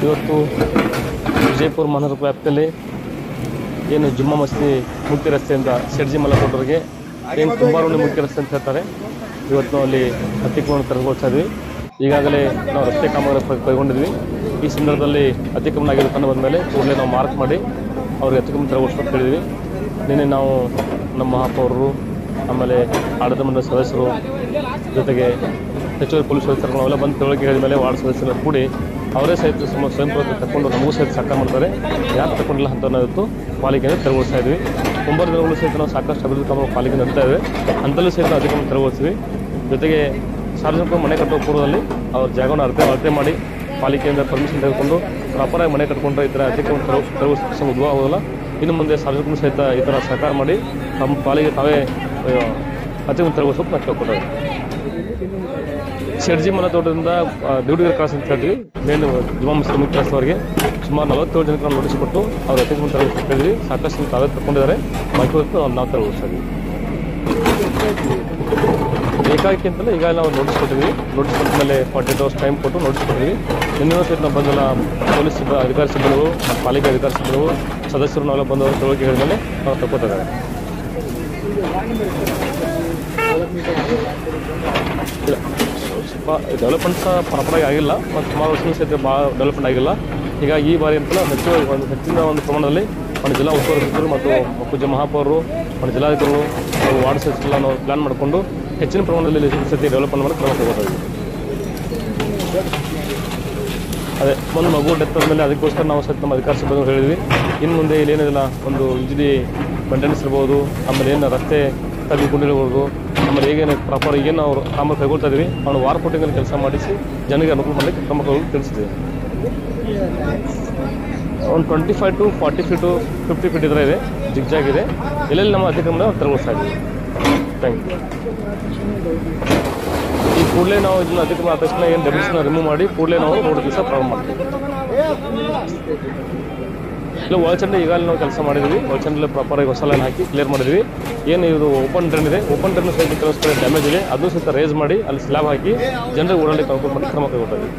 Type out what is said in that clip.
ಇವತ್ತು ವಿಜಯಪುರ ಮಹಾನಗರ ವ್ಯಾಪ್ತಿಯಲ್ಲಿ ಏನು ಜುಮ್ಮಾ ಮಸೀದಿ ಮುಖ್ಯ ರಸ್ತೆಯಿಂದ ಶೆಡ್ಜಿ ಮಲ್ಲಕೋಟರಿಗೆ ಏನು ಕುಂಬಾರವಳ್ಳಿ ಮುಖ್ಯ ರಸ್ತೆ ಅಂತ ಹೇಳ್ತಾರೆ. ಇವತ್ತು ನಾವು ಅಲ್ಲಿ ಅತಿಕ್ರಮಣ ತೆರವುಗೊಳಿಸ್ತಾ ಇದ್ವಿ. ಈಗಾಗಲೇ ನಾವು ರಸ್ತೆ ಕಾಮಗಾರಿ ಕೈಗೊಂಡಿದ್ವಿ. ಈ ಸಂದರ್ಭದಲ್ಲಿ ಅತಿಕ್ರಮಣ ಆಗಿರೋ ಕಂಡು ಬಂದ ಮೇಲೆ ಕೂಡಲೇ ನಾವು ಮಾರ್ಕ್ ಮಾಡಿ ಅವ್ರಿಗೆ ಅತಿಕ್ರಮಣ ತೆರವುಗೊಳಿಸ್ಬೇಕು ಹೇಳಿದ್ವಿ. ನಿನ್ನೆ ನಾವು ನಮ್ಮ ಮಹಾಪೌರರು, ಆಮೇಲೆ ಆಡಳಿತ ಮಂಡಳಿ ಸದಸ್ಯರು, ಜೊತೆಗೆ ಹೆಚ್ಚುವರಿ ಪೊಲೀಸ್ ಸದಸ್ಯರು ಅವೆಲ್ಲ ಬಂದು ತಿಳುವಳಿಕೆ ಹೇಳಿದ ಮೇಲೆ ವಾರ್ಡ್ ಸದಸ್ಯರು ಕೂಡಿ ಅವರೇ ಸಹಿತ ಸ್ವಯಂ ಪ್ರೇರಿತ ತಗೊಂಡು ನಮಗೂ ಸಹಿತ ಸಹಕಾರ ಮಾಡ್ತಾರೆ. ಯಾರು ತಗೊಂಡಿಲ್ಲ ಅಂತ ನಾವು ಪಾಲಿಕೆಯನ್ನು ತೆರವುಗೊಳಿಸ್ತಾ ಇದ್ವಿ. ಮುಂಬರುವ ದಿನಗಳು ಸಹಿತ ನಾವು ಸಾಕಷ್ಟು ಅಭಿವೃದ್ಧಿ ಕ್ರಮ ಪಾಲಿಕೆ ನಡೆಸ್ತಾ ಇದ್ದೇವೆ. ಅಂತಲೂ ಸಹಿತ ಅಧಿಕ್ರಮ ತೆರವುಗೊಳಿಸ್ತೀವಿ. ಜೊತೆಗೆ ಸಾರ್ವಜನಿಕರು ಮನೆ ಕಟ್ಟುವ ಪೂರ್ವದಲ್ಲಿ ಅವ್ರ ಜಾಗವನ್ನು ಅಳತೆ ಮಾಡಿ ಪಾಲಿಕೆಯಿಂದ ಪರ್ಮಿಷನ್ ತೆಗೆದುಕೊಂಡು ಪ್ರಾಪರಾಗಿ ಮನೆ ಕಟ್ಕೊಂಡ್ರೆ ಈ ಥರ ಅತಿಕ್ರಮ ತೆರವುಗೊಳಿಸೋ ಉದ್ಭವ ಆಗೋದಿಲ್ಲ. ಇನ್ನು ಮುಂದೆ ಸಾರ್ವಜನಿಕರು ಸಹಿತ ಈ ಥರ ಸಹಕಾರ ಮಾಡಿ ನಮ್ಮ ಪಾಲಿಗೆ ತಾವೇ ಅತಿಕ್ರಮ ತೆರವುಗೊಳಿಸೋಕೆ ನಾವು ಕೇಳ್ಕೊಡ್ತೇವೆ. ಶೆಡ್ಜಿ ಮಲ ತೋಟದಿಂದ ಡ್ಯೂಟಿಗರ್ ಕ್ರಾಸ್ ಅಂತ ಹೇಳ್ತೀವಿ. ಮೇನ್ ಜುಮ್ಮಾ ಮಸೀದಿ ಮುಖ್ಯ ರಸ್ತೆವರೆಗೆ ಸುಮಾರು 47 ಜನಕ್ಕೆ ನಾವು ನೋಟಿಸ್ ಕೊಟ್ಟು ಅವ್ರ ಅತಿಕ್ರಮ ತೆರವುಗೊಳಿಸ್ತಾ ಇದ್ವಿ. ಸಾಕಷ್ಟು ತಾವೇ ತಗೊಂಡಿದ್ದಾರೆ. ಬಾಕಿ ಹೊತ್ತು ನಾವು ತೆರವುಗೊಳಿಸ್ತಾ ಇದ್ವಿ. ಏಕಾಏಕಿ ಅಂತಲೇ ಈಗ ನಾವು ನೋಟಿಸ್ ಕೊಟ್ಟಿದ್ವಿ. ನೋಟಿಸ್ ಕೊಟ್ಟ ಮೇಲೆ 48 hours ಟೈಮ್ ಕೊಟ್ಟು ನೋಟಿಸ್ ಕೊಟ್ಟಿದ್ವಿ. ನಿನ್ನೆ ಸಹಿತ ನಾವು ಬಂದಲ್ಲ ಪೊಲೀಸ್ ಅಧಿಕಾರಿ ಸಿಬ್ಬಂದಿಗಳು, ಪಾಲಿಕೆ ಅಧಿಕಾರಿ ಸಿಬ್ಬಂದಿಗಳು, ಸದಸ್ಯರು ನಾವೆಲ್ಲ ಬಂದವರು ತಿಳುವಳಿಕೆ ಹೇಳಿದ ಮೇಲೆ ನಾವು ತಗೋತಿದ್ದಾರೆ. ಸ್ವಲ್ಪ ಡೆವಲಪ್ಮೆಂಟ್ ಪ್ರಾಪರಾಗಿ ಆಗಿಲ್ಲ ಮತ್ತು ಸುಮಾರು ವರ್ಷಗಳ ಸಹಿತ ಭಾಳ ಡೆವಲಪ್ಮೆಂಟ್ ಆಗಿಲ್ಲ. ಈಗ ಈ ಬಾರಿ ಅಂತಲೇ ಹೆಚ್ಚಿನ ಒಂದು ಪ್ರಮಾಣದಲ್ಲಿ ಒಂದು ಜಿಲ್ಲಾ ಉಸ್ತುವಾರಿ ಸಚಿವರು ಮತ್ತು ಪೂಜ್ಯ ಮಹಾಪೌರರು, ಒಂದು ಜಿಲ್ಲಾಧಿಕಾರಿಗಳು, ವಾರ್ಡ್ ಸದಸ್ಯರೆಲ್ಲ ನಾವು ಪ್ಲಾನ್ ಮಾಡಿಕೊಂಡು ಹೆಚ್ಚಿನ ಪ್ರಮಾಣದಲ್ಲಿ ಸತಿ ಡೆವಲಪ್ಮೆಂಟ್ ಮಾಡಿ ಕ್ರಮ ತಗೋತೀವಿ. ಅದೇ ಒಂದು ಮಗು ಡೆತ್ ಆದಮೇಲೆ ಅದಕ್ಕೋಸ್ಕರ ನಾವು ಸಹಿತ ನಮ್ಮ ಅಧಿಕಾರಿ ಸಿಬ್ಬಂದಿ ಹೇಳಿದ್ವಿ. ಇನ್ನು ಮುಂದೆ ಇಲ್ಲೇನಿಲ್ಲ ಒಂದು ಯುಜಿಡಿ ಮೇಂಟೆನೆನ್ಸ್ ಇರ್ಬೋದು, ಆಮೇಲೆ ಏನು ರಸ್ತೆ ತೆಗೆದುಕೊಂಡಿರ್ಬೋದು, ಆಮೇಲೆ ಈಗೇನು ಪ್ರಾಪರ್ ಈಗೇನು ನಾವು ಕಾಮ ಕೈಗೊಳ್ತಾ ಇದ್ವಿ ಅವ್ನು ವಾರ್ ಫೋಟಿಂಗಲ್ಲಿ ಕೆಲಸ ಮಾಡಿಸಿ ಜನರಿಗೆ ಅನುಕೂಲ ಮಾಡಲಿಕ್ಕೆ ಕ್ರಮ ತಿಳಿಸ್ತೀವಿ. ಒಂದು 25 to 40 feet 50 feet ಇದ್ರೆ ಇದೆ, ಜಿಗ್ಜಾಗ್ ಇದೆ. ಎಲ್ಲೆಲ್ಲಿ ನಮ್ಮ ಅತಿಕ್ರಮಣ ತೆರವುಗೊಳಿಸ್ತಾ ಇದ್ದೀವಿ. Thank you. ಈ ಕೂಡಲೇ ನಾವು ಇದನ್ನು ಅತಿಕ್ರಮಣ ಆದ ತಕ್ಷಣ ಏನು ಡೆಬಿಟ್ಸ್ನ ರಿಮೂವ್ ಮಾಡಿ ಕೂಡಲೇ ನಾವು 3 ದಿವಸ ಪ್ರಾರಂಭ ಮಾಡ್ತೀವಿ. ಇಲ್ಲ ಒಳಚಂಡೆ ಈಗಾಗಲೇ ನಾವು ಕೆಲಸ ಮಾಡಿದ್ವಿ. ಒಳಚಂಡಲ್ಲಿ ಪ್ರಾಪರಾಗಿ ಹೊಸ ಲೈನ್ ಹಾಕಿ ಕ್ಲಿಯರ್ ಮಾಡಿದ್ವಿ. ಏನು ಇದು ಓಪನ್ ಡ್ರೈನ್ ಇದೆ, ಓಪನ್ ಡ್ರೈನ್ ಸಹಿತ ಕೆಲವು ಕಡೆ ಡ್ಯಾಮೇಜ್ ಇದೆ, ಅದನ್ನು ಸಹಿತ ರೇಸ್ ಮಾಡಿ ಅಲ್ಲಿ ಸ್ಲ್ಯಾಬ್ ಹಾಕಿ ಜನರಿಗೆ ಓಡಾಡಲಿಕ್ಕೆ ಅನುಕೂಲ ಮಾಡಿ ಕ್ರಮ ಕೈಗೊಳ್ತೀವಿ.